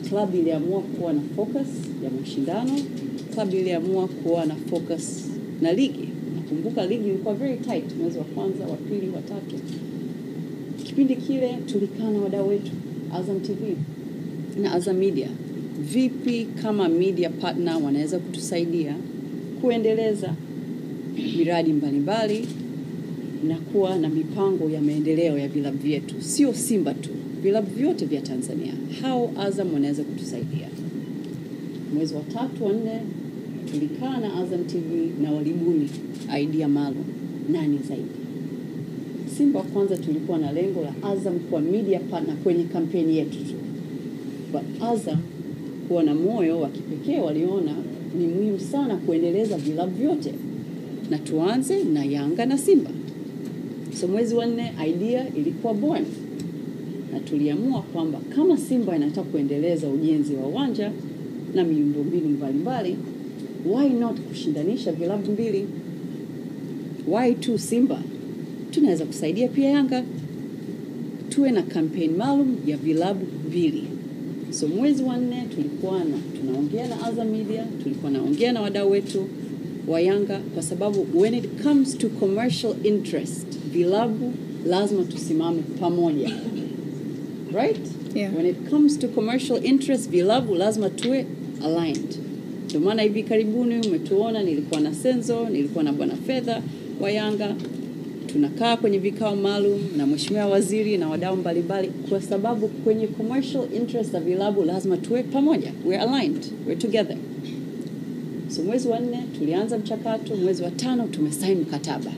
Club iliamua kuwa na focus ya mashindano. Club iliamua kuwa na focus na ligi. Nakumbuka ligi ilikuwa very tight, mwezi wa kwanza, wa pili, wa tatu. Kipindi kile tulikaa na wadau wetu Azam TV na Azam Media. Vipi kama media partner wanaweza kutusaidia kuendeleza miradi mbalimbali na kuwa na mipango ya maendeleo ya vilabu vyetu, sio Simba tu, vilabu vyote vya Tanzania. How Azam wanaweza kutusaidia? Mwezi wa 3 wa 4 tulikaa na Azam TV na walibuni idea maalum, nani zaidi. Simba kwanza tulikuwa na lengo la Azam kuwa media partner kwenye kampeni yetu tu. But Azam kuwa na moyo wa kipekee, waliona ni muhimu sana kuendeleza vilabu vyote. Na tuanze na Yanga na Simba. So mwezi wa 4 idea ilikuwa born. Na tuliamua kwamba kama Simba inataka kuendeleza ujenzi wa uwanja na miundombinu mbalimbali, why not kushindanisha vilabu mbili? Why tu Simba? Tunaweza kusaidia pia Yanga. Tuwe na campaign maalum ya vilabu mbili. So mwezi wa 4 tulikuwa tunaongea na Azam Media, tulikuwa naongea na wadau wetu wa Yanga, kwa sababu when it comes to commercial interest, vilabu lazima tusimame pamoja. Right? Yeah. When it comes to commercial interest, vilabu lazima tuwe aligned. Ndio maana hivi karibuni umetuona nilikuwa na Senzo, nilikuwa na Bwana Fedha wa Yanga. Tunakaa kwenye vikao maalum na mheshimiwa waziri na wadau mbalimbali, kwa sababu kwenye commercial interest ya vilabu lazima tuwe pamoja. We're aligned. We're together. So mwezi wa 4 tulianza mchakato, mwezi wa 5 tumesaini mkataba.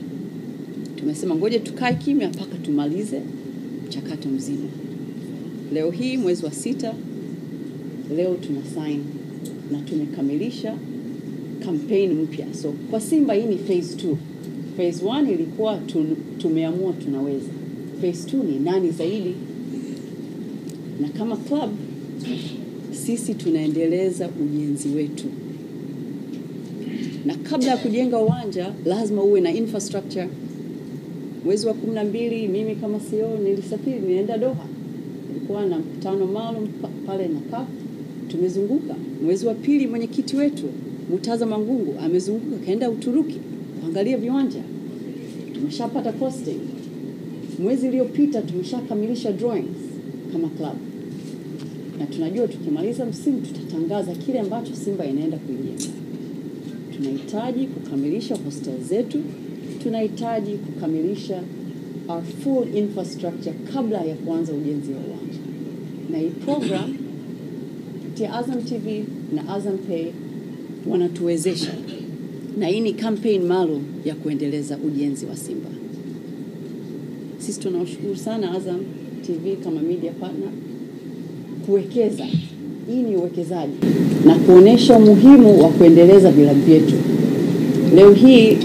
Tumesema ngoje tukae kimya mpaka tumalize mchakato mzima. Leo hii mwezi wa 6 leo tunasign na tumekamilisha campaign mpya. So kwa Simba hii ni phase 2. Phase 1 ilikuwa tumeamua tunaweza. Phase 2 ni nani zaidi. Na kama club sisi tunaendeleza ujenzi wetu. Na kabla ya kujenga uwanja lazima uwe na infrastructure. Mwezi wa 12 mimi kama CEO nilisafiri nienda Doha. Nilikuwa na mkutano maalum pale na CAF. Tumezunguka. Mwezi wa 2 mwenyekiti wetu Mutaza Mangungu amezunguka kaenda Uturuki kuangalia viwanja. Tumeshapata costing. Mwezi uliopita tumeshakamilisha drawings kama club. Na tunajua tukimaliza msimu tutatangaza kile ambacho Simba inaenda kujenga. Tunahitaji kukamilisha hostel zetu, tunahitaji kukamilisha our full infrastructure kabla ya kuanza ujenzi wa uwanja. Na hii program kupitia Azam TV na Azam Pay wanatuwezesha. Na hii ni campaign maalum ya kuendeleza ujenzi wa Simba. Sisi tunawashukuru sana Azam TV kama media partner kuwekeza. Hii ni uwekezaji na kuonesha umuhimu wa kuendeleza vilabu vyetu. Leo hii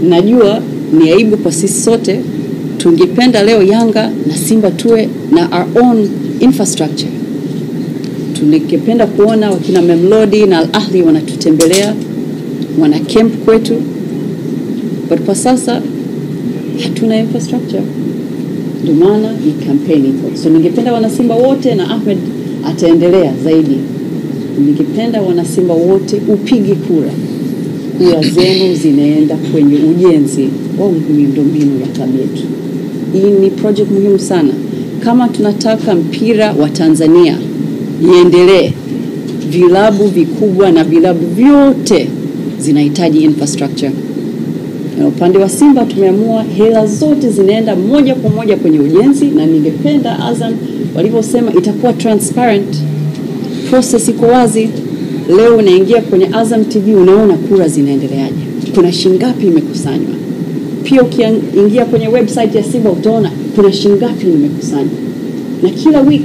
najua ni aibu kwa sisi sote, tungependa leo Yanga na Simba tuwe na our own infrastructure. Tungependa kuona wakina Memlodi na Al Ahli wanatutembelea, wana camp kwetu. But kwa sasa hatuna infrastructure. Ndio maana ni campaigning. So ningependa wana Simba wote, na Ahmed ataendelea zaidi, ningependa wana Simba wote upige kura. Kura zenu zinaenda kwenye ujenzi wa miundombinu ya klabu yetu. Hii ni project muhimu sana. Kama tunataka mpira wa Tanzania iendelee, vilabu vikubwa na vilabu vyote zinahitaji infrastructure. Na upande wa Simba tumeamua hela zote zinaenda moja kwa moja kwenye ujenzi, na ningependa Azam walivyosema itakuwa transparent. Process iko wazi. Leo unaingia kwenye Azam TV unaona kura zinaendeleaje. Kuna shingapi imekusanywa. Pia ukiingia kwenye website ya Simba utaona kuna shingapi imekusanywa. Na kila week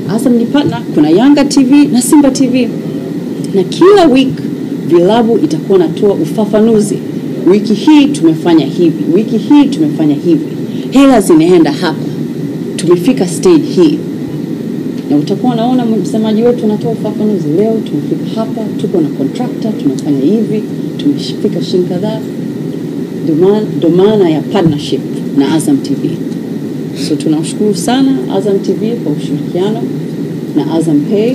Azam ni partner, kuna Yanga TV na Simba TV. Na kila week vilabu itakuwa natoa ufafanuzi. Wiki hii tumefanya hivi, wiki hii tumefanya hivi. Hela zinaenda hapa. Tumefika stage hii. Na utakuwa unaona msemaji wetu anatoa ufafanuzi. Leo tumefika hapa, tuko na contractor, tunafanya hivi, tumefika shilingi kadhaa. Ndio maana ya partnership na Azam TV. So tunashukuru sana Azam TV kwa ushirikiano. na Azam Pay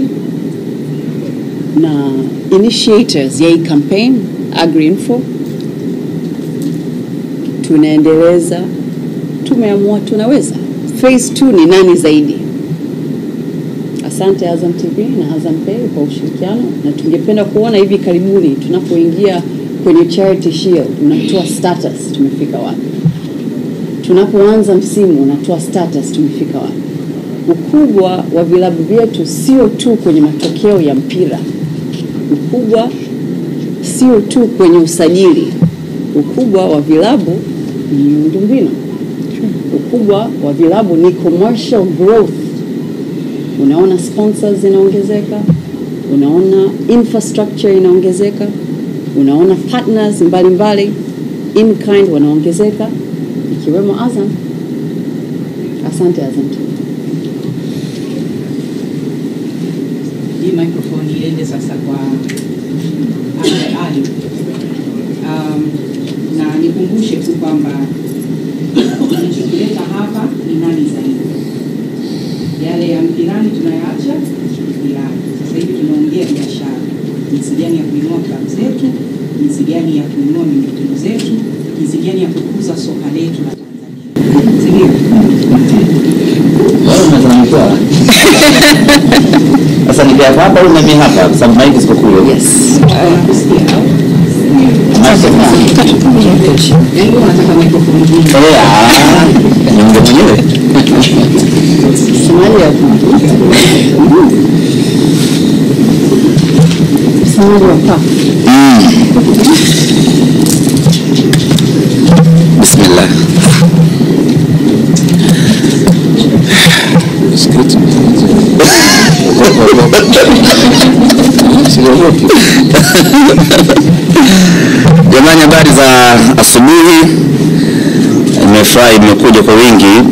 na initiators ya hii campaign AgriInfo. Tunaendeleza, tumeamua tunaweza. Phase 2 ni nani zaidi. Asante Azam TV na Azam Pay kwa ushirikiano, na tungependa kuona hivi karibuni tunapoingia kwenye Charity Shield unatoa status tumefika wapi. Tunapoanza msimu unatoa status tumefika wapi. Ukubwa wa vilabu vyetu sio tu kwenye matokeo ya mpira. Ukubwa sio tu kwenye usajili. Ukubwa wa vilabu ni miundombinu. Ukubwa wa vilabu ni commercial growth. Unaona sponsors inaongezeka, unaona infrastructure inaongezeka, unaona partners mbalimbali in kind wanaongezeka, ikiwemo Azam. Asante Azam. Hii microphone iende sasa kwa Ali. Na nikumbushe tu kwamba tulichokuleta hapa ni nani zaidi. Yale ya mpirani tunayaacha mpirani. Sasa hivi tunaongea biashara. Jinsi gani ya kuinua klabu zetu, jinsi gani ya kuinua miundombinu zetu, jinsi gani ya kukuza soka letu la Tanzania. Wao wanazungumza. Sasa nikia hapa au mimi hapa kwa sababu mic iko kule. Yes. Kusikia au? Yangu nataka microphone nyingine. Niongee mwenyewe. Somalia. Somalia. Bismillah. Jamani, habari za asubuhi. Nimefurahi mmekuja kwa wingi.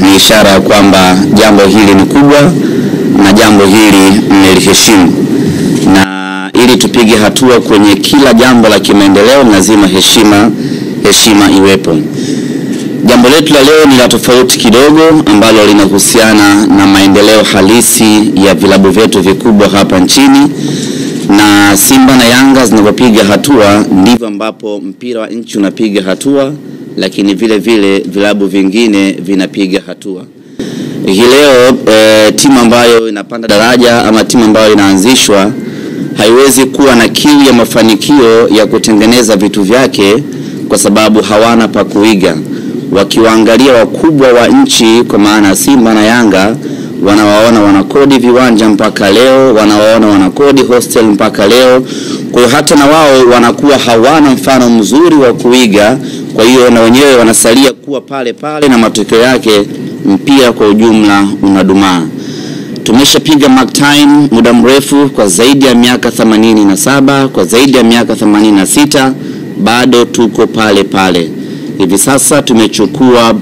Ni ishara kwamba jambo hili ni kubwa na jambo hili mmeliheshimu, na ili tupige hatua kwenye kila jambo la kimaendeleo lazima heshima iwepo. Jambo letu la leo ni la tofauti kidogo, ambalo linahusiana na maendeleo halisi ya vilabu vyetu vikubwa hapa nchini. Na Simba na Yanga zinapopiga hatua ndivyo ambapo mpira wa nchi unapiga hatua, lakini vile vile vilabu vingine vinapiga hatua. Hii leo timu ambayo inapanda daraja ama timu ambayo inaanzishwa haiwezi kuwa na kiu ya mafanikio ya kutengeneza vitu vyake kwa sababu hawana pa kuiga. Wakiwaangalia wakubwa wa nchi kwa maana Simba na Yanga, wanawaona wanakodi viwanja mpaka leo, wanawaona wanakodi hostel mpaka leo. Kwa hiyo hata na wao wanakuwa hawana mfano mzuri wa kuiga, kwa hiyo na wenyewe wanasalia kuwa pale pale, na matokeo yake mpira kwa ujumla unadumaa. Tumeshapiga mark time muda mrefu kwa zaidi ya miaka 87, kwa zaidi ya miaka 86, bado tuko pale pale. Hivi sasa tumechukua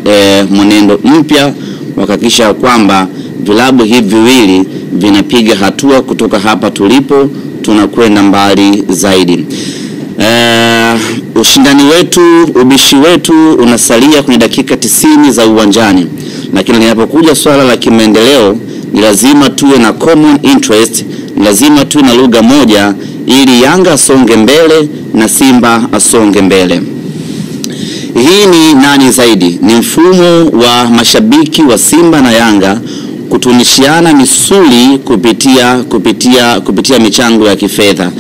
mwenendo mpya kuhakikisha kwamba vilabu hivi viwili vinapiga hatua kutoka hapa tulipo, tunakwenda mbali zaidi. Ushindani wetu, ubishi wetu unasalia kwenye dakika 90 za uwanjani, lakini linapokuja swala la kimaendeleo ni lazima tuwe na common interest, ni lazima tuwe na lugha moja ili Yanga asonge mbele na Simba asonge mbele. Hii ni nani zaidi? Ni mfumo wa mashabiki wa Simba na Yanga kutunishiana misuli kupitia michango ya kifedha.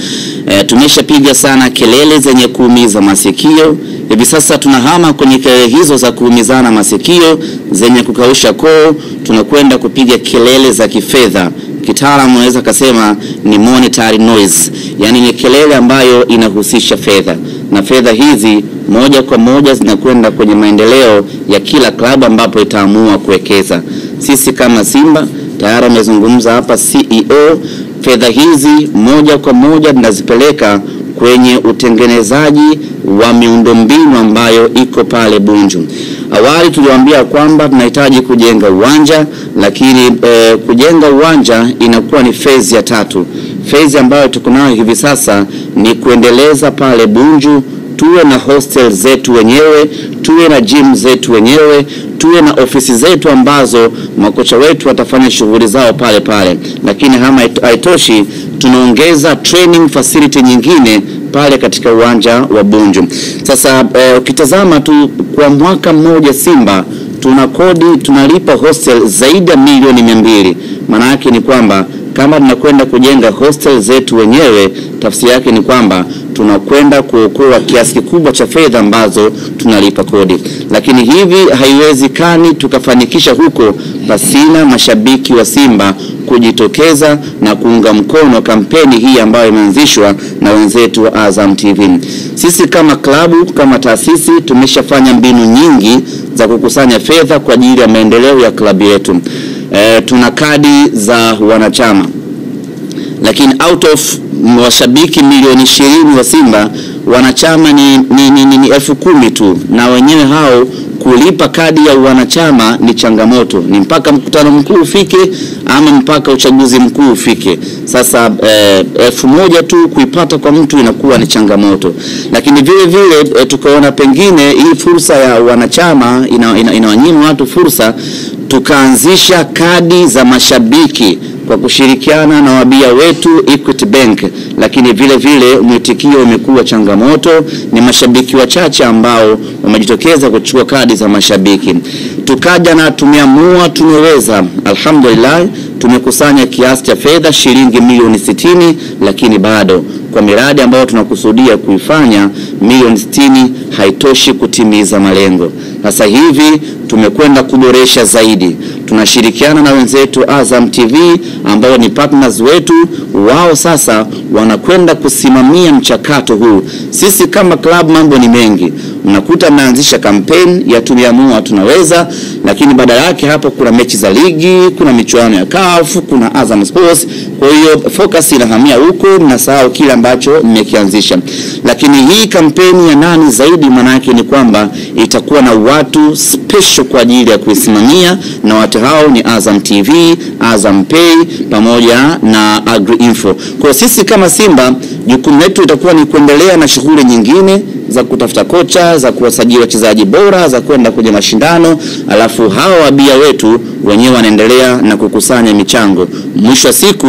Tumeshapiga sana kelele zenye kuumiza masikio. Hivi sasa tunahama kwenye kelele hizo za kuumizana masikio zenye kukausha koo, tunakwenda kupiga kelele za kifedha. Kitaalamu unaweza kusema ni monetary noise, yani ni kelele ambayo inahusisha fedha, na fedha hizi moja kwa moja zinakwenda kwenye maendeleo ya kila klabu ambapo itaamua kuwekeza. Sisi kama Simba tayari wamezungumza hapa CEO, fedha hizi moja kwa moja tunazipeleka kwenye utengenezaji wa miundombinu ambayo iko pale Bunju. Awali tuliwaambia kwamba tunahitaji kujenga uwanja, lakini kujenga uwanja inakuwa ni phase ya 3. Phase ambayo tuko nayo hivi sasa ni kuendeleza pale Bunju tuwe na hostel zetu wenyewe, tuwe na gym zetu wenyewe, tuwe na ofisi zetu ambazo makocha wetu watafanya shughuli zao pale pale. Lakini kama haitoshi, tunaongeza training facility nyingine pale katika uwanja wa Bunju. Sasa ukitazama tu kwa mwaka mmoja Simba tunalipa hostel zaidi ya milioni 200. Maana yake ni kwamba kama tunakwenda kujenga hostel zetu wenyewe, tafsiri yake ni kwamba tunakwenda kuokoa kiasi kikubwa cha fedha ambazo tunalipa kodi. Lakini hivi haiwezekani tukafanikisha huko pasina mashabiki wa Simba kujitokeza na kuunga mkono kampeni hii ambayo imeanzishwa na wenzetu wa Azam TV. Sisi kama klabu, kama taasisi, tumeshafanya mbinu nyingi za kukusanya fedha kwa ajili ya maendeleo ya klabu yetu. Tuna kadi za wanachama, lakini out of washabiki milioni 20 wa Simba, wanachama ni 10,000 tu, na wenyewe hao kulipa kadi ya wanachama ni changamoto. Ni mpaka mkutano mkuu ufike ama mpaka uchaguzi mkuu ufike. Sasa 1,000 tu kuipata kwa mtu inakuwa ni Lakini vile vile tukaona pengine hii fursa ya wanachama inawanyima watu fursa, tukaanzisha kadi za mashabiki kwa kushirikiana na wabia wetu Equity Bank. Lakini vile vile mwitikio umekuwa changamoto, ni mashabiki wachache ambao wamejitokeza kuchukua kadi za mashabiki. Tukaja na tumeamua tumeweza, alhamdulillah, tumekusanya kiasi cha fedha shilingi milioni 60, lakini bado kwa miradi ambayo tunakusudia kuifanya milioni 60 haitoshi kutimiza malengo. Sasa hivi tumekwenda kuboresha zaidi. Tunashirikiana na wenzetu Azam TV ambao ni partners wetu. Wao sasa wanakwenda kusimamia mchakato huu. Sisi kama club mambo ni mengi. Unakuta mnaanzisha kampeni ya tumeamua tunaweza, lakini badala yake hapo kuna mechi za ligi, kuna michuano ya CAF, kuna Azam Sports. Kwa hiyo focus inahamia huko, mnasahau kile ambacho mmekianzisha. Lakini hii kampeni ya nani zaidi, maana yake ni kwamba itakuwa na watu special kwa ajili ya kuisimamia, na watu hao ni Azam TV, Azam Pay pamoja na Agri Info. Kwa sisi kama Simba, jukumu letu itakuwa ni kuendelea na shughuli nyingine za kutafuta kocha, za kuwasajili wachezaji bora, za kwenda kwenye mashindano, alafu hawa wabia wetu wenyewe wanaendelea na kukusanya michango. Mwisho wa siku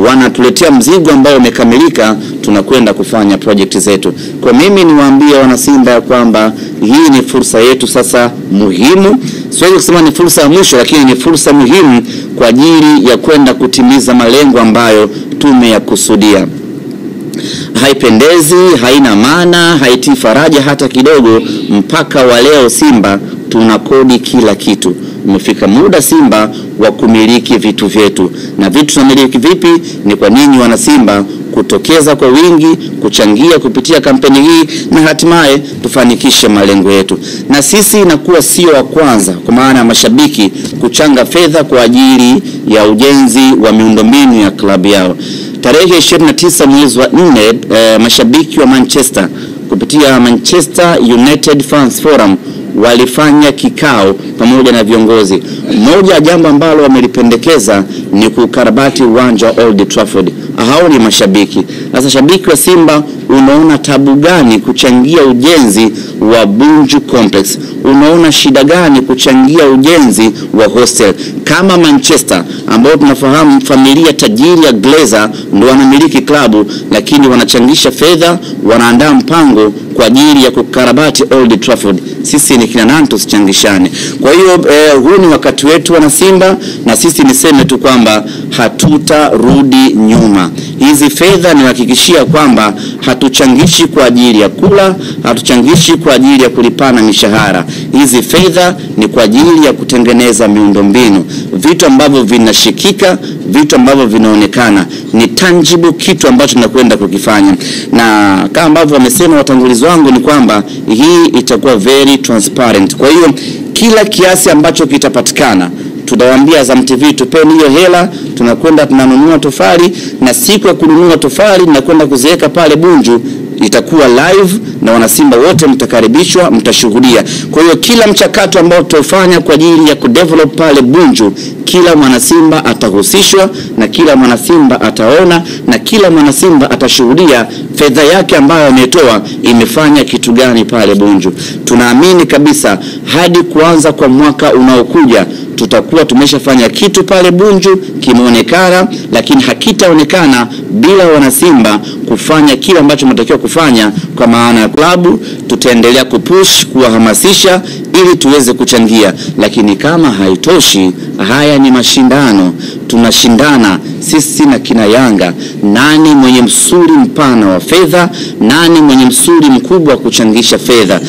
wanatuletea mzigo ambao umekamilika, tunakwenda kufanya project zetu. Kwa mimi niwaambie wana Simba ya kwamba hii ni fursa yetu sasa muhimu. Siwezi kusema ni fursa ya mwisho, lakini ni fursa muhimu kwa ajili ya kwenda kutimiza malengo ambayo tumeyakusudia. Haipendezi, haina maana, haitii faraja hata kidogo. Mpaka wa leo Simba tunakodi kila kitu. Umefika muda Simba wa kumiliki vitu vyetu. Na vitu tunamiliki vipi? Ni kwa ninyi wana Simba kutokeza kwa wingi, kuchangia kupitia kampeni hii, na hatimaye tufanikishe malengo yetu. Na sisi inakuwa sio wa kwanza kwa maana ya mashabiki kuchanga fedha kwa ajili ya ujenzi wa miundombinu ya klabu yao. Tarehe 29 mwezi wa 4, mashabiki wa Manchester kupitia Manchester United Fans Forum walifanya kikao pamoja na viongozi. Moja ya jambo ambalo wamelipendekeza ni kukarabati uwanja wa Old Trafford. Hao ni mashabiki. Sasa shabiki wa Simba, unaona tabu gani kuchangia ujenzi wa Bunju Complex? Unaona shida gani kuchangia ujenzi wa hostel? Kama Manchester ambao tunafahamu familia tajiri ya Glazer ndio wanamiliki klabu, lakini wanachangisha fedha, wanaandaa mpango kwa ajili ya kukarabati Old Trafford. Sisi ni kina nani tusichangishane? Kwa hiyo huu ni wakati wetu wana Simba, na sisi niseme tu kwamba hatutarudi nyuma. Hizi fedha nihakikishia kwamba hatuchangishi kwa ajili ya kula, hatuchangishi kwa ajili ya kulipana mishahara. Hizi fedha ni kwa ajili ya kutengeneza miundombinu, vitu ambavyo vinashikika, vitu ambavyo vinaonekana, ni tangible, kitu ambacho tunakwenda kukifanya. Na kama ambavyo wamesema watangulizi wangu ni kwamba hii itakuwa very transparent. Kwa hiyo kila kiasi ambacho kitapatikana, tunawaambia Azam TV tupeni hiyo hela, tunakwenda tunanunua tofali, na siku ya kununua tofali tunakwenda kuziweka pale Bunju, itakuwa live na wanasimba wote mtakaribishwa, mtashuhudia. Kwa hiyo kila mchakato ambao tutafanya kwa ajili ya kudevelop pale Bunju, kila mwanasimba atahusishwa, na kila mwanasimba ataona, na kila mwanasimba atashuhudia fedha yake ambayo ametoa imefanya kitu gani pale Bunju. Tunaamini kabisa hadi kuanza kwa mwaka unaokuja tutakuwa tumeshafanya kitu pale Bunju kimeonekana, lakini hakitaonekana bila wanasimba kufanya kile ambacho tunatakiwa kufanya. Kwa maana ya klabu tutaendelea kupush, kuwahamasisha ili tuweze kuchangia. Lakini kama haitoshi, haya ni mashindano, tunashindana sisi na kina Yanga, nani mwenye msuli mpana wa fedha, nani mwenye msuli mkubwa kuchangisha fedha.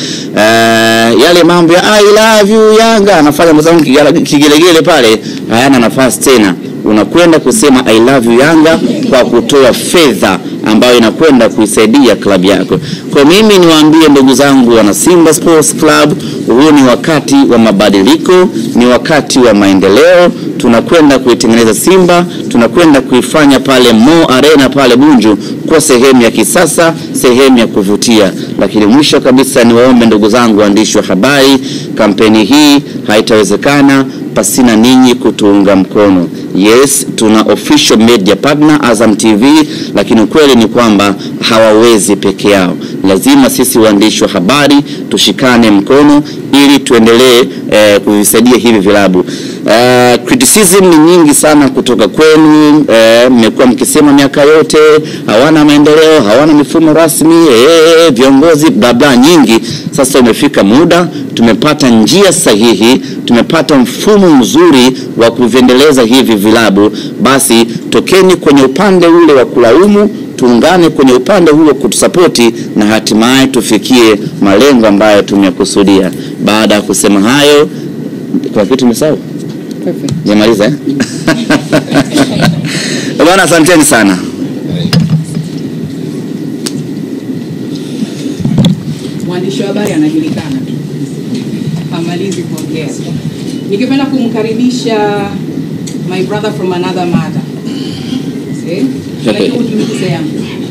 Yale mambo ya I love you Yanga anafanya mzangu kigelegele pale hayana nafasi tena. Unakwenda kusema I love you Yanga kwa kutoa fedha ambayo inakwenda kuisaidia klabu yako. Kwa mimi niwaambie ndugu zangu wana Simba Sports Club, huu ni wakati wa mabadiliko, ni wakati wa maendeleo. Tunakwenda kuitengeneza Simba, tunakwenda kuifanya pale Mo Arena pale Bunju kwa sehemu ya kisasa, sehemu ya kuvutia. Lakini mwisho kabisa niwaombe ndugu zangu waandishi wa habari, kampeni hii haitawezekana pasina ninyi kutuunga mkono. Yes, tuna official media partner Azam TV, lakini ukweli ni kwamba hawawezi peke yao. Lazima sisi waandishi wa habari tushikane mkono ili tuendelee kuvisaidia hivi vilabu. Criticism ni nyingi sana kutoka kwenu, mmekuwa mkisema miaka yote hawana maendeleo, hawana mifumo rasmi, viongozi bla nyingi. Sasa umefika muda, tumepata njia sahihi, tumepata mfumo mzuri wa kuviendeleza hivi vilabu. Basi tokeni kwenye upande ule wa kulaumu, tuungane kwenye upande huo kutusapoti, na hatimaye tufikie malengo ambayo tumekusudia. Baada ya kusema hayo, kwa kitu nimesahau? Perfect. Nimaliza Bwana, asanteni sana. Mwandishi wa habari anajulikana tu, hamalizi kuongea. Nikipenda kumkaribisha my brother from another mother. Okay.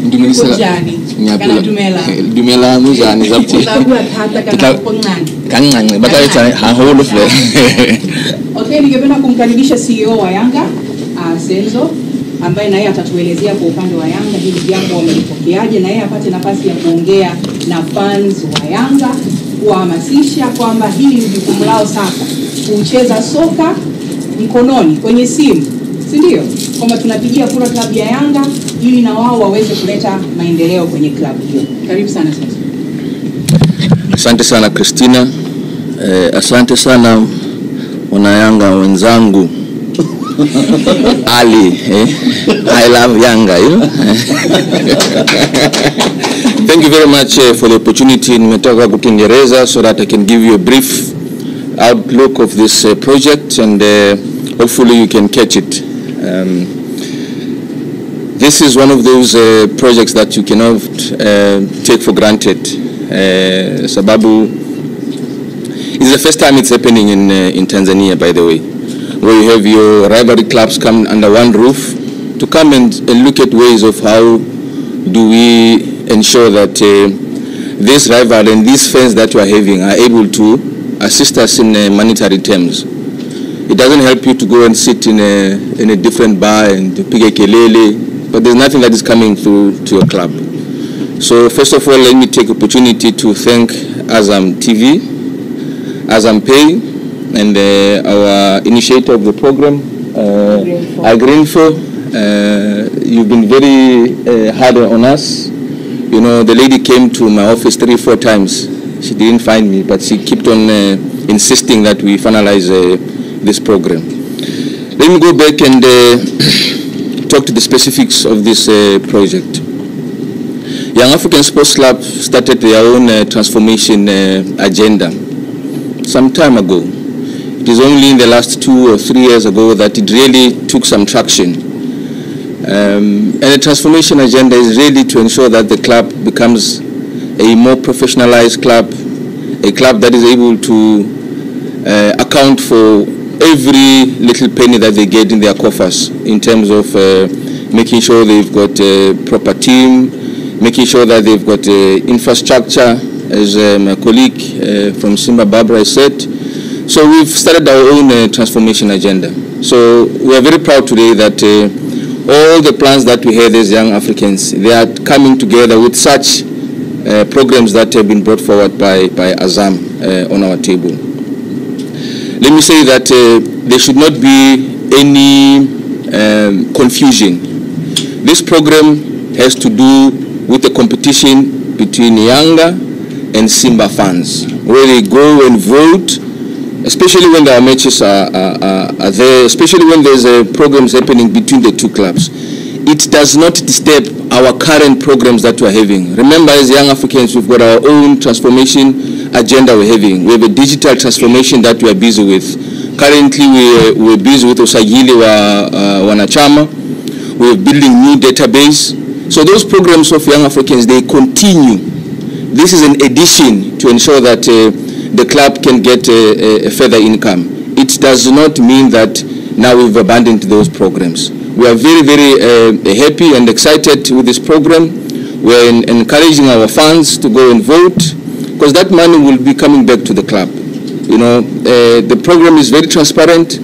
Ndumisa kana dumela muzani zapti kanangane bakaleta haholo fle. Okay, ningependa kumkaribisha CEO wa Yanga Senzo, ambaye naye atatuelezea kwa upande wa Yanga hili jambo wamelipokeaje, na yeye apate nafasi ya kuongea na fans wa Yanga, kuhamasisha kwamba hili ni jukumu lao sasa kucheza soka mkononi kwenye simu, si ndio? Kwamba tunapigia kura klabu ya Yanga ili na wao waweze kuleta maendeleo kwenye klabu hiyo. Karibu sana sasa. Asante sana Christina. Asante sana wana Yanga wenzangu. Ali, I love Yanga, you know? Thank you very much for the opportunity. Nimetoka kwa Kiingereza so that I can give you a brief outlook of this project, and hopefully you can catch it. This is one of those projects that you cannot take for granted. Sababu, it's the first time it's happening in Tanzania, by the way, where you have your rivalry clubs come under one roof to come and look at ways of how do we ensure that this rival and these fans that you are having are able to assist us in monetary terms. It doesn't help you to go and sit in a different bar and pick a kelele, but there's nothing that is coming through to your club. So first of all, let me take opportunity to thank Azam TV, Azam Pay, and our initiator of the program, Agrinfo. You've been very hard on us. You know, the lady came to my office 3-4 times. She didn't find me, but she kept on insisting that we finalize this program. Let me go back and talk to the specifics of this project. Young African Sports Club started their own transformation agenda some time ago. It is only in the last 2 or 3 years ago that it really took some traction. And the transformation agenda is really to ensure that the club becomes a more professionalized club, a club that is able to account for every little penny that they get in their coffers, in terms of making sure they've got a proper team, making sure that they've got infrastructure, as my colleague from Simba Barbara said. So we've started our own transformation agenda. So we are very proud today that all the plans that we had as young Africans, they are coming together with such programs that have been brought forward by Azam on our table. Let me say that there should not be any confusion. This program has to do with the competition between Yanga and Simba fans, where they go and vote, especially when our matches are there, especially when there's programs happening between the two clubs. It does not disturb our current programs that we're having. Remember, as young Africans, we've got our own transformation agenda we're having. We have a digital transformation that we are busy with. Currently, we're busy with Usagili Wanachama. We're building new database. So those programs of young Africans, they continue. This is an addition to ensure that the club can get a further income. It does not mean that now we've abandoned those programs. We are very, very happy and excited with this program. We're encouraging our fans to go and vote, because that money will be coming back to the club. You know, the program is very transparent.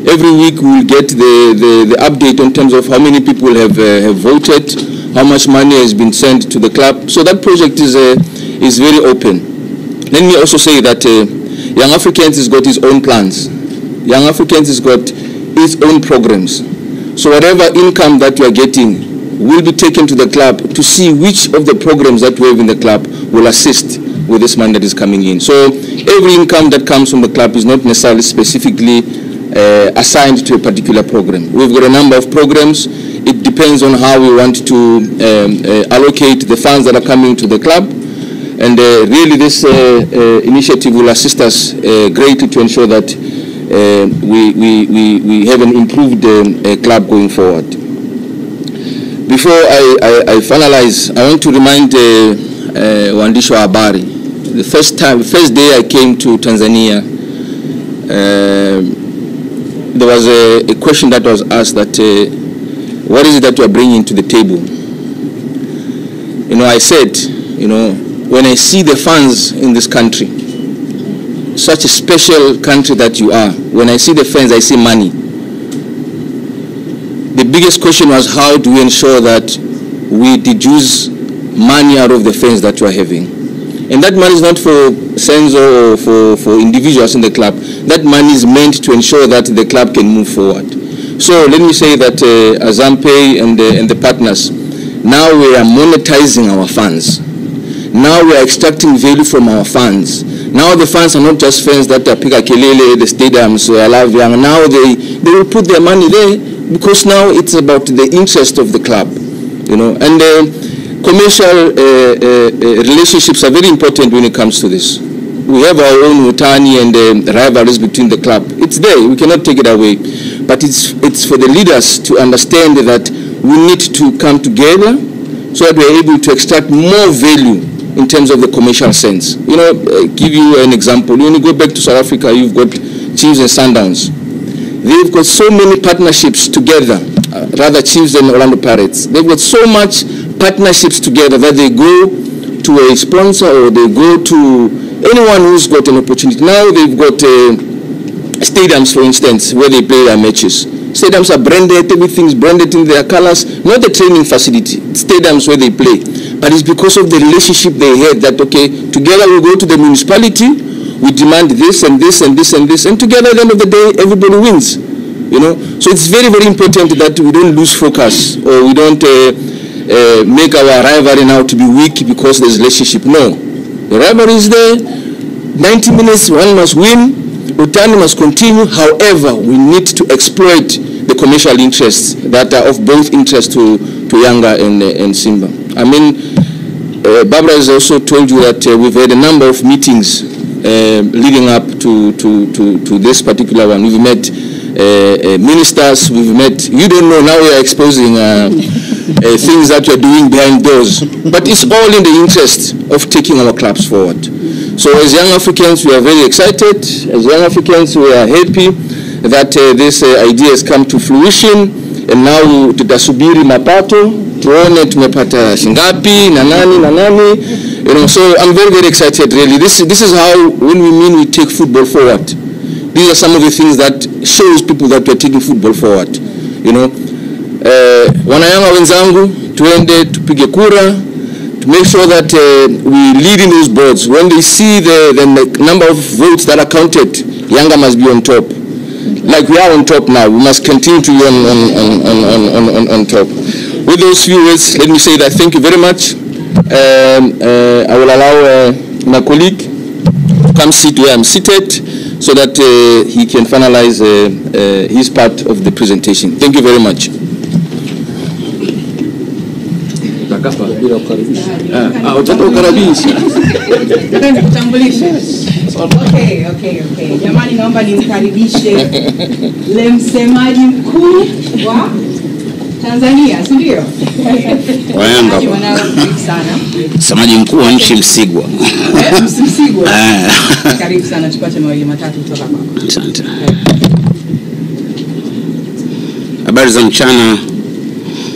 Every week we will get the update in terms of how many people have voted, how much money has been sent to the club. So that project is very open. Let me also say that Young Africans has got its own plans. Young Africans has got its own programs. So whatever income that we are getting will be taken to the club to see which of the programs that we have in the club will assist with this money that is coming in. So every income that comes from the club is not necessarily specifically assigned to a particular program. We've got a number of programs. It depends on how we want to allocate the funds that are coming to the club. And really this initiative will assist us greatly to ensure that we have an improved club going forward. Before I finalize, I want to remind Waandishi wa habari. The first day I came to Tanzania, there was a question that was asked that what is it that you are bringing to the table? You know, I said, you know, when I see the fans in this country, such a special country that you are, when I see the fans, I see money. The biggest question was, how do we ensure that we deduce money out of the fans that you are having? And that money is not for Senzo or for individuals in the club. That money is meant to ensure that the club can move forward. So let me say that Azampe and the partners, now we are monetizing our funds. Now we are extracting value from our funds. Now the fans are not just fans that are Pika Kelele, the stadiums, I love Yanga. Now they will put their money there because now it's about the interest of the club, you know. And commercial relationships are very important when it comes to this. We have our own Utani and rivalries between the club. It's there, we cannot take it away. But it's for the leaders to understand that we need to come together so that we are able to extract more value in terms of the commercial sense. You know, give you an example. When you go back to South Africa, you've got Chiefs and Sundowns. They've got so many partnerships together, rather Chiefs and Orlando Pirates. They've got so much partnerships together that they go to a sponsor or they go to anyone who's got an opportunity. Now they've got stadiums, for instance, where they play their matches. Stadiums are branded, everything's branded in their colors, not the training facility, stadiums where they play. But it's because of the relationship they had that, okay, together we go to the municipality, we demand this and this and this and this, and together at the end of the day, everybody wins, you know. So it's very, very important that we don't lose focus or we don't make our rivalry now to be weak because there's relationship. No, the rivalry is there, 90 minutes, one must win, Utani must continue. However, we need to exploit the commercial interests that are of both interest to Yanga and Simba. I mean, Barbara has also told you that we've had a number of meetings leading up to this particular one. We've met ministers, we've met, you don't know, now we are exposing things that we're doing behind doors. But it's all in the interest of taking our clubs forward. So as young Africans, we are very excited. As young Africans, we are happy that this idea has come to fruition. And now tutasubiri mapato, tuone tumepata shingapi, na nani. You know, so I'm very, very excited really. This is how, when we mean we take football forward. These are some of the things that shows people that we're taking football forward. You know, Wanayanga wenzangu, tuende tupige kura to make sure that we lead in those boards. When they see the number of votes that are counted, Yanga must be on top. Like we are on top now, we must continue to be on top. With those few words, let me say that thank you very much. I will allow my colleague to come sit where I'm seated so that he can finalize his part of the presentation. Thank you very much. Okay. Jamani, naomba nimkaribishe le msemaji mkuu wa Tanzania, si ndio? Wayanga. Sana. Msemaji mkuu wa nchi Msigwa. Msigwa. Karibu sana, tupate mawili matatu kutoka kwako. Asante. Habari za mchana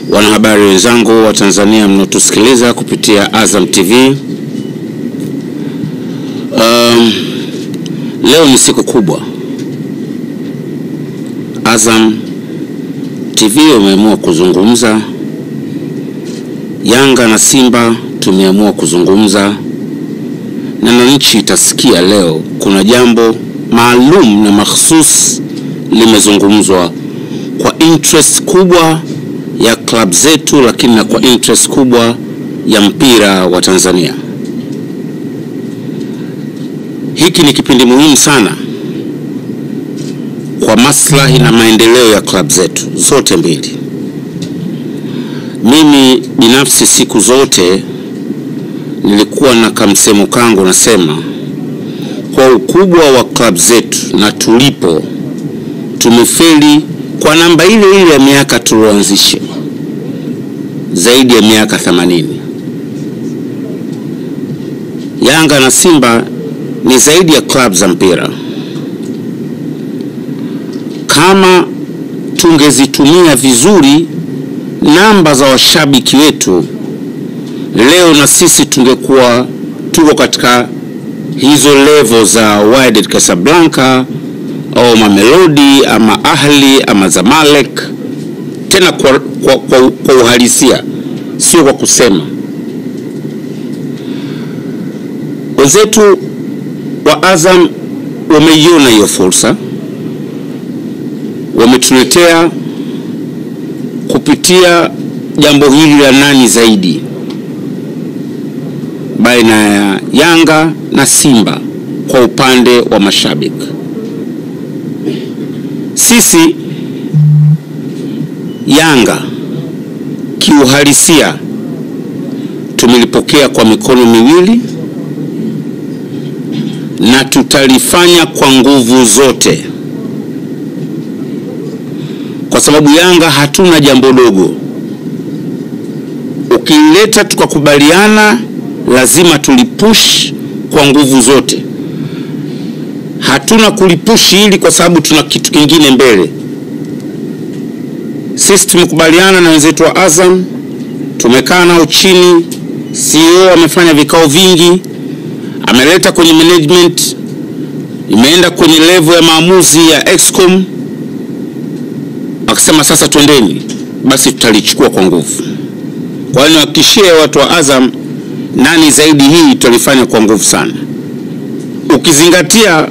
wanahabari wenzangu wa Tanzania mnaotusikiliza kupitia Azam TV. Leo ni siku kubwa. Azam TV wameamua kuzungumza. Yanga na Simba tumeamua kuzungumza. Na nchi itasikia leo kuna jambo maalum na mahsusi limezungumzwa kwa interest kubwa ya club zetu, lakini na kwa interest kubwa ya mpira wa Tanzania. Hiki ni kipindi muhimu sana kwa maslahi na maendeleo ya club zetu zote mbili. Mimi binafsi siku zote nilikuwa na kamsemo kangu nasema, kwa ukubwa wa club zetu na tulipo, tumefeli kwa namba ile ile ya miaka tulioanzisha, zaidi ya miaka 80. Yanga na Simba ni zaidi ya club za mpira. Kama tungezitumia vizuri namba za washabiki wetu, leo na sisi tungekuwa tuko katika hizo level za Wydad Casablanca au Mamelodi ama Ahli ama Zamalek, tena kwa uhalisia, sio kwa kusema. Wenzetu wa Azam wameiona hiyo fursa, wametuletea kupitia jambo hili la nani zaidi baina ya Yanga na Simba kwa upande wa mashabiki. Sisi Yanga kiuhalisia tumelipokea kwa mikono miwili na tutalifanya kwa nguvu zote, kwa sababu Yanga hatuna jambo dogo. Ukileta tukakubaliana, lazima tulipush kwa nguvu zote. Hatuna kulipush hili kwa sababu tuna kitu kingine mbele. Sisi tumekubaliana na wenzetu wa Azam, tumekaa nao chini, CEO amefanya vikao vingi, ameleta kwenye management, imeenda kwenye level ya maamuzi ya Excom, akisema sasa twendeni, basi tutalichukua kwa nguvu. Kwa hiyo hakikishie watu wa Azam, nani zaidi hii tutalifanya kwa nguvu sana. Ukizingatia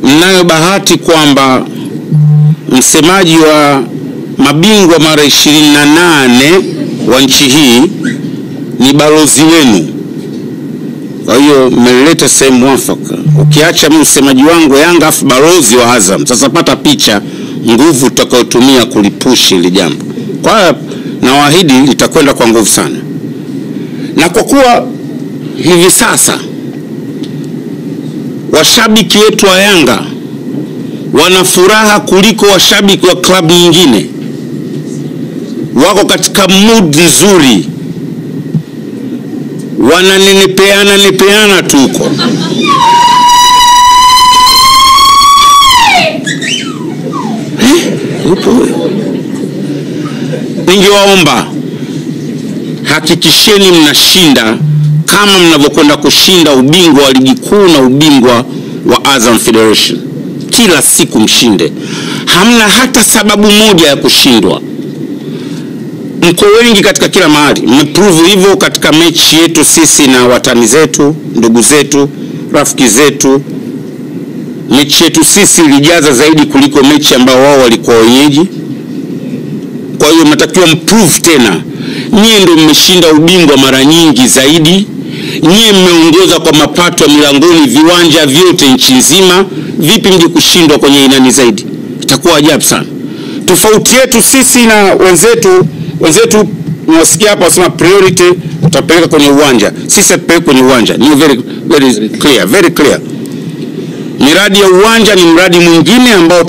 mnayo bahati kwamba msemaji wa mabingwa mara 28 wa nchi hii ni balozi wenu. Kwa hiyo mmeleta sehemu mwafaka. Ukiacha mimi msemaji wangu Yanga afu balozi wa Azam, sasa pata picha nguvu tutakayotumia kulipushi ile jambo. Kwa hiyo nawaahidi litakwenda kwa nguvu sana. Na kwa kuwa hivi sasa washabiki wetu wa Yanga wana furaha kuliko washabiki wa klabu nyingine, wako katika mood nzuri, wananenepeana tuko. Ningewaomba hakikisheni mnashinda kama mnavyokwenda kushinda ubingwa wa ligi kuu na ubingwa wa Azam Federation. Kila siku mshinde. Hamna hata sababu moja ya kushindwa. mko wengi katika kila mahali. Mmeprove hivyo katika mechi yetu sisi na watani zetu, ndugu zetu, rafiki zetu. Mechi yetu sisi ilijaza zaidi kuliko mechi ambao wao walikuwa wenyeji. Kwa hiyo mnatakiwa mprove tena. Nyie ndio mmeshinda ubingwa mara nyingi zaidi. Nyie mmeongoza kwa mapato ya milangoni viwanja vyote nchi nzima. Vipi mje kushindwa kwenye inani zaidi? Itakuwa ajabu sana. Tofauti yetu sisi na wenzetu mwasikia hapa wasema priority tutapeleka kwenye uwanja. Sisi tutapeleka kwenye uwanja. Ni very clear. Miradi ya uwanja ni mradi mwingine ambao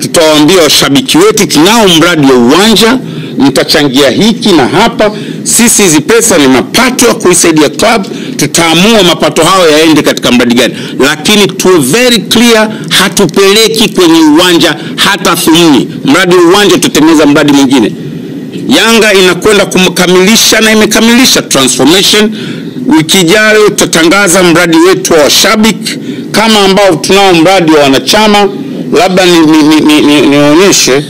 tutawaambia washabiki wetu tunao mradi wa uwanja, mtachangia hiki na hapa. Sisi hizi pesa ni mapato ya kuisaidia club, tutaamua mapato hayo yaende katika mradi gani. Lakini tuwe very clear, hatupeleki kwenye uwanja hata thumni. Mradi wa uwanja tutengeneza mradi mwingine. Yanga inakwenda kumkamilisha na imekamilisha transformation. Wiki ijayo tutatangaza mradi wetu wa washabiki kama ambao tunao mradi wa wanachama. Labda nionyeshe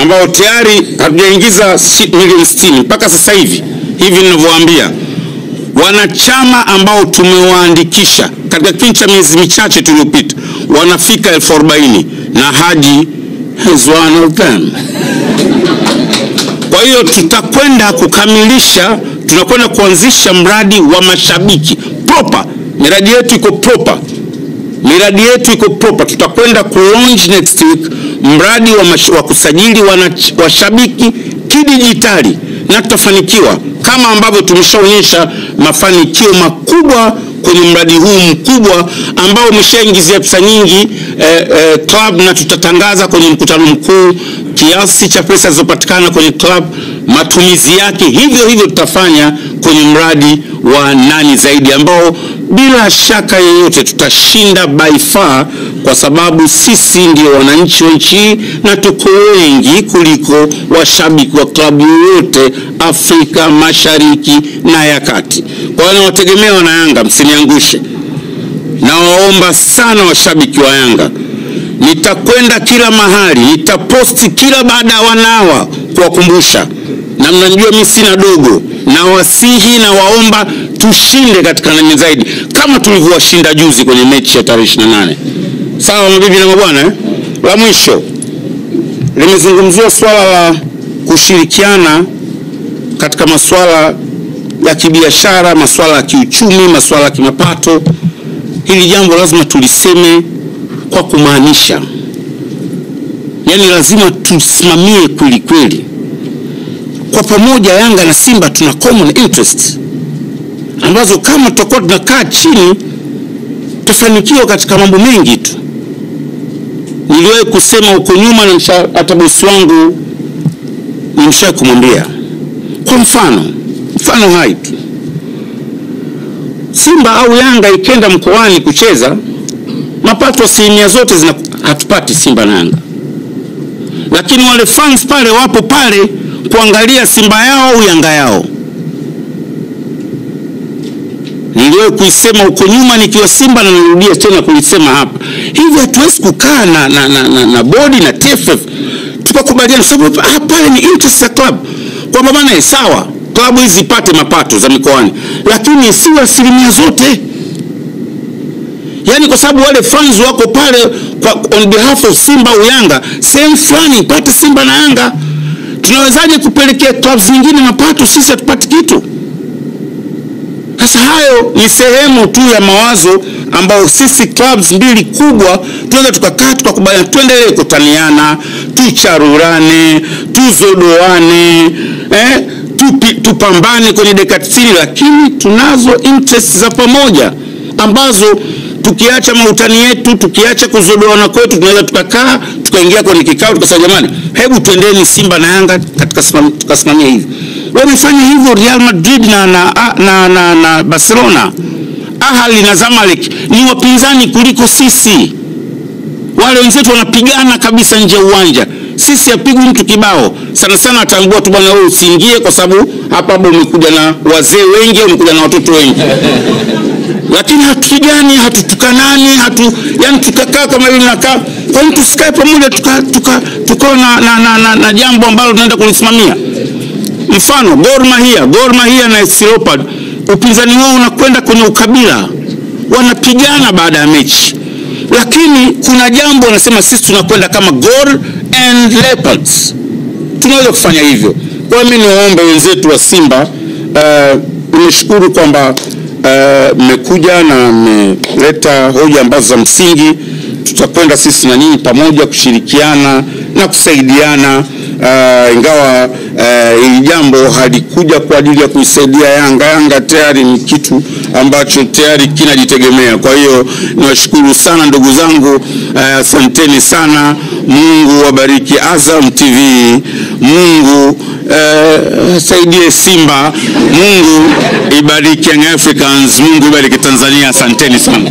ambao tayari hatujaingiza milioni 60 mpaka sasa hivi ninavyowaambia. Wanachama ambao tumewaandikisha katika kipindi cha miezi michache tuliyopita wanafika 40,000 na Haji is one of them. Kwa hiyo tutakwenda kukamilisha, tunakwenda kuanzisha mradi wa mashabiki proper. Miradi yetu iko proper. Tutakwenda ku-launch next week mradi wa kusajili washabiki kidijitali, na tutafanikiwa kama ambavyo tumeshaonyesha mafanikio makubwa kwenye mradi huu mkubwa ambao umeshaingizia pesa nyingi club, na tutatangaza kwenye mkutano mkuu kiasi cha pesa zilizopatikana kwenye club, matumizi yake. Hivyo tutafanya kwenye mradi wa nani zaidi ambao bila shaka yoyote tutashinda by far, kwa sababu sisi ndio wananchi wa nchi na tuko wengi kuliko washabiki wa klabu yote Afrika Mashariki na ya Kati. Kwa hiyo nawategemea wana Yanga, msiniangushe. Nawaomba sana washabiki wa Yanga. Nitakwenda kila mahali, nitaposti kila baada ya wanawa kuwakumbusha. Na mnajua mimi sina dogo, na wasihi na waomba tushinde katika nani zaidi kama tulivyowashinda juzi kwenye mechi ya tarehe 28. Sawa mabibi na mabwana La mwisho limezungumziwa swala la kushirikiana katika masuala ya kibiashara, masuala ya kiuchumi, masuala ya kimapato. Hili jambo lazima tuliseme kwa kumaanisha. Yaani lazima tusimamie kweli. Kwa pamoja Yanga na Simba tuna common interest ambazo kama tutakuwa tunakaa chini tutafanikiwa katika mambo mengi tu. Niliwahi kusema huko nyuma, na hata bosi wangu nimesha kumwambia kwa mfano hai tu, Simba au Yanga ikenda mkoani kucheza, mapato asilimia zote hatupati Simba na Yanga, lakini wale fans pale wapo pale kuangalia Simba yao au Yanga yao. Niliwahi kuisema huko nyuma nikiwa Simba, na nirudia tena kulisema hapa. Hivi hatuwezi kukaa na bodi na TFF tukakubaliana, sababu pale ni interest ya club. Kwa maana sawa, klabu hizi zipate mapato za mikoani, lakini si asilimia zote. Yaani kwa sababu wale fans wako pale on behalf of Simba au Yanga, same fulani pate Simba na Yanga. Tunawezaje kupelekea clubs zingine mapato, sisi hatupati kitu? Sasa hayo ni sehemu tu ya mawazo ambao sisi clubs mbili kubwa tunaweza tukakaa tukakubaliana tuendelee kutaniana, tucharurane, tuzodoane, tupambane kwenye dakika 90, lakini tunazo interests za pamoja ambazo tukiacha mautani yetu, tukiacha kuzodoana kwetu, tunaweza tukakaa tukaingia kwenye kikao tukasema jamani, hebu tuendeni Simba na Yanga katika tukasimamia hivi. Wamefanya hivyo Real Madrid na Barcelona. Ahli na Zamalek ni wapinzani kuliko sisi. Wale wenzetu wanapigana kabisa nje uwanja. Sisi apigwi mtu kibao. Sana atambua tu bwana wewe usiingie kwa sababu hapa umekuja na wazee wengi, umekuja na watoto wengi. Lakini hatupigani, hatutukanani, yani tukakaa kama hivi nakaa. Kwa Kwa nini tusikae pamoja tukao na jambo ambalo tunaenda kulisimamia? Mfano Gor Mahia na FC Leopard, upinzani wao unakwenda kwenye ukabila, wanapigana baada ya mechi, lakini kuna jambo wanasema sisi tunakwenda kama Gor and Leopards, tunaweza kufanya hivyo. Kwa mimi niwaombe wenzetu wa Simba, nimeshukuru kwamba mmekuja na mmeleta hoja ambazo za msingi. Tutakwenda sisi na nyinyi pamoja kushirikiana na kusaidiana, ingawa hili jambo halikuja kwa ajili ya kuisaidia Yanga. Yanga tayari ni kitu ambacho tayari kinajitegemea. Kwa hiyo niwashukuru sana ndugu zangu, asanteni sana. Mungu wabariki Azam TV, Mungu saidie Simba, Mungu ibariki Young Africans, Mungu ibariki Tanzania. Asanteni sana.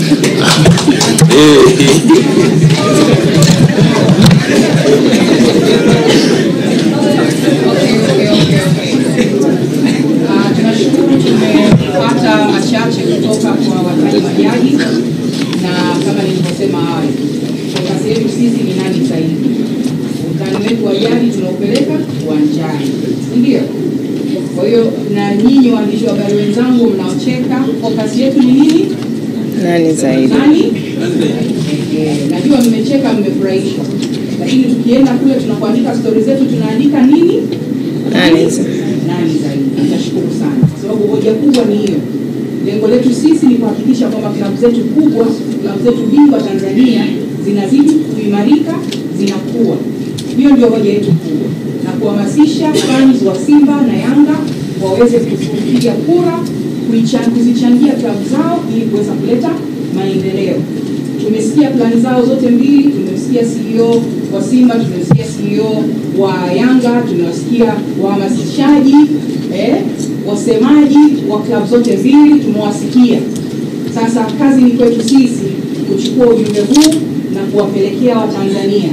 Tunashukuru tumepata machache kutoka kwa watani wa jadi, na kama nilivyosema awali, kazi yetu sisi ni nani zaidi. Utani wetu wa jadi tunaupeleka uwanjani, ndio. Kwa hiyo na nyinyi waandishi wa habari wenzangu mnaocheka, kazi yetu ni nini? Nani zaidi. Najua mmecheka, mmefurahishwa, lakini tukienda kule tunapoandika stories zetu tunaandika nini? Nani zaidi. Nashukuru sana kwa sababu hoja kubwa ni hiyo. Lengo letu sisi ni kuhakikisha kwamba klabu zetu kubwa, klabu zetu bingwa Tanzania zinazidi kuimarika, zinakuwa. Hiyo ndio hoja yetu kubwa, na kuhamasisha fans wa Simba na Yanga waweze kupiga kura, kuzichangia klabu zao ili kuweza kuleta maendeleo. Tumesikia plani zao zote mbili, tumesikia CEO wa Simba, tumesikia CEO wa Yanga, tumesikia wahamasishaji, wasemaji wa klabu zote mbili tumewasikia. Sasa kazi ni kwetu sisi kuchukua ujumbe huu na kuwapelekea Watanzania.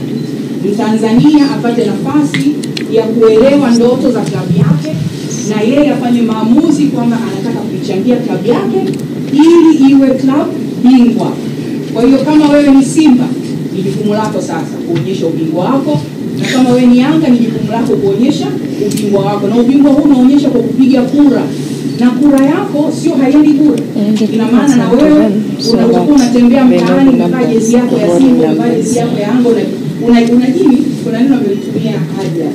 Mtanzania apate nafasi ya kuelewa ndoto za klabu yake, na yeye afanye maamuzi kwamba anataka kuichangia klabu yake ili iwe klabu bingwa. Kwa hiyo kama wewe ni Simba, ni jukumu lako sasa kuonyesha ubingwa wako, na kama wewe ni Yanga, ni jukumu lako kuonyesha ubingwa wako, na ubingwa huu unaonyesha kwa kupiga kura, na kura yako sio haiendi bure. Ina maana na wewe unapokuwa unatembea mtaani unavaa jezi yako ya Simba, unavaa jezi yako ya Yanga, unajini kuna neno amelitumia haja.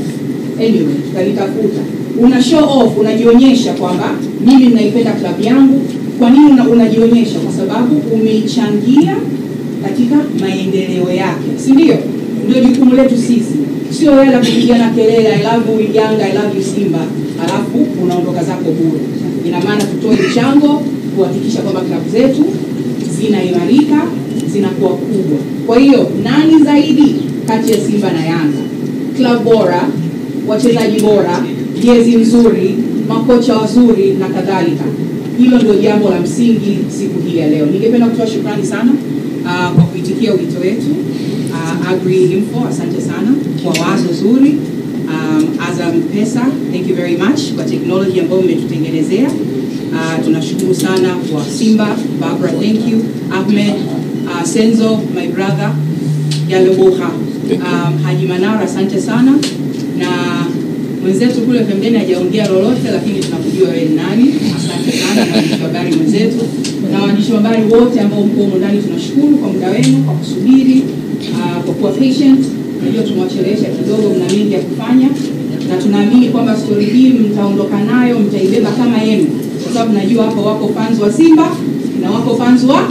Anyway, kalitafuta. Una show off, unajionyesha kwamba mimi ninaipenda klabu yangu. Kwa nini unajionyesha? Kwa sababu umeichangia katika maendeleo yake, si ndio? Ndio jukumu letu sisi. Sio wewe kupigana kelele I love you Yanga, I love you Simba, alafu unaondoka zako bure. Ina maana tutoe mchango kuhakikisha kwamba klabu zetu zinaimarika, zinakuwa kubwa. Kwa hiyo nani zaidi kati ya Simba na Yanga? Klabu bora, wachezaji bora, jezi nzuri, makocha wazuri na kadhalika. Hilo ndio jambo la msingi siku hii ya leo. Ningependa kutoa shukrani sana kwa kuitikia wito wetu. Agri Info, asante sana kwa wazo zuri. Azam Pesa, thank you very much kwa technology ambayo umetutengenezea. Tunashukuru sana kwa Simba, Barbara, thank you. Ahmed, Senzo, my brother, Yaloboha, Haji Manara, asante sana. Na mwenzetu kule pembeni hajaongea lolote, lakini tunakujua wewe ni nani. Asante sana na waandishi habari mwenzetu na waandishi habari wote ambao mko ndani, tunashukuru kwa muda wenu, kwa kusubiri, kwa kuwa patient. Najua tumewachelewesha kidogo, mna mengi ya kufanya, na tunaamini kwamba story hii mtaondoka nayo, mtaibeba kama yenu, kwa sababu najua hapo wako fans wa Simba na wako fans wa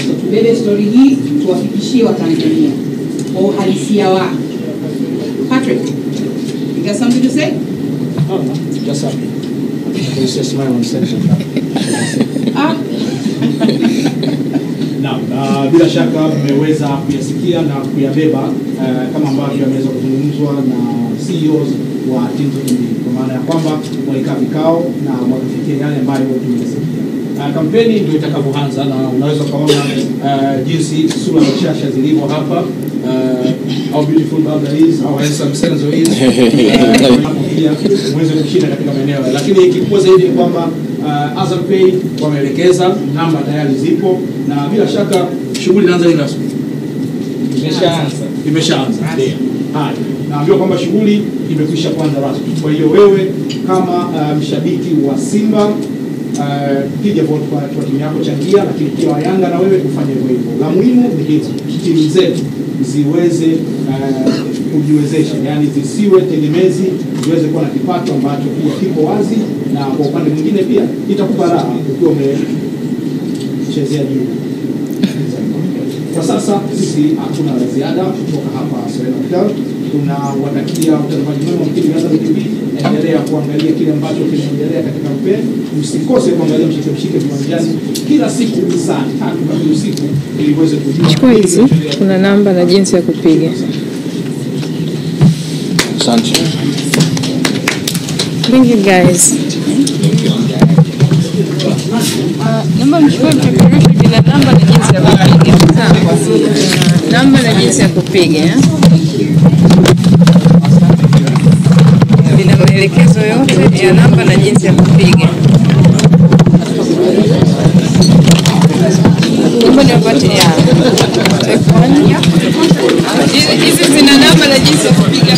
so tubebe story hii tuwafikishie Watanzania kwa uhalisia wake. Patrick, you got something to say? Oh, no, just happy. It's just my own section. Na bila shaka mmeweza kuyasikia na kuyabeba kama ambavyo ameweza kuzungumzwa na CEOs wa timu zote mbili, kwa maana ya kwamba walikaa vikao na wakafikia yale ambayo tumeyasikia. Kampeni ndio itakavyoanza, na unaweza kuona jinsi sura za shasha zilivyo hapa. How beautiful Baba is, how handsome Senzo is. Pia mweze kushinda katika maeneo, lakini kikubwa zaidi ni kwamba Azam Pay wameelekeza, namba tayari zipo, na bila shaka shughuli inaanza rasmi. Imeshaanza. Haya, naambiwa kwamba shughuli imekwisha kuanza rasmi. Kwa hiyo wewe kama mshabiki wa Simba piga vote kwa timu yako, changia, lakini pia wa Yanga na wewe kufanya hivyo. La muhimu ni hizo timu zetu ziweze kujiwezesha, yani zisiwe tegemezi, ziweze kuwa na kipato ambacho pia kiko wazi, na kwa upande mwingine pia itakupa raha ukiwa umechezea juu. Kwa sasa sisi hatuna la ziada kutoka hapa Serena Hotel. Tunawatakia utazamaji mwema wa kipindi cha TV. Endelea kuangalia kile ambacho kinaendelea katika mpeni. Msikose kuangalia mshike viwanjani kila siku saa 3 kamili usiku ili uweze kujua. Chukua hizi, kuna namba na jinsi ya kupiga. Asante. Thank you guys. Namba mchukue mpeperusho bila namba na jinsi ya kupiga. Sawa. Namba na jinsi ya kupiga. Bila maelekezo yote ya namba na jinsi ya kupiga. Namba ni wapati ya. Hizi zina namba na jinsi ya kupiga.